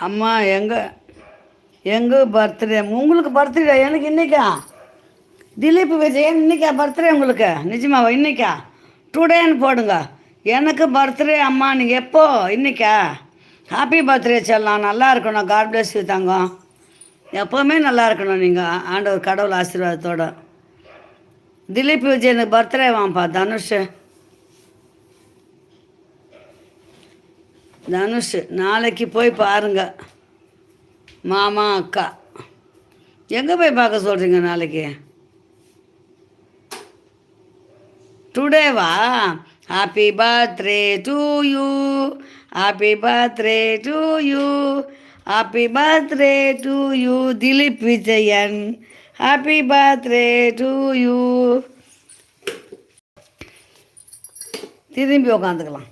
அம்மா எங்கள் பர்த்டே உங்களுக்கு பர்த்டே எனக்கு இன்றைக்கா திலீப் விஜயன் இன்றைக்கா பர்த்டே உங்களுக்கு நிஜமாவா இன்றைக்கா டுடேன்னு போடுங்க எனக்கு பர்த்டே அம்மா நீங்கள் எப்போ இன்றைக்கா ஹாப்பி பர்த்டே சொல்லலாம் நல்லா இருக்கணும் காட் பிளஸ் யூ தங்கம் எப்போவுமே நல்லா இருக்கணும் நீங்கள் ஆண்டவர் கடவுள் ஆசீர்வாதத்தோடு திலீப் விஜயனுக்கு பர்த்டே வாப்பா தனுஷ் நாளைக்கு போய் பாருங்க மாமா அக்கா எங்கே போய் பார்க்க சொல்கிறீங்க நாளைக்கு டுடேவா happy birthday to you happy birthday to you happy birthday to you Dileep Vijayan happy birthday to you திரும்பி உக்காந்துக்கலாம்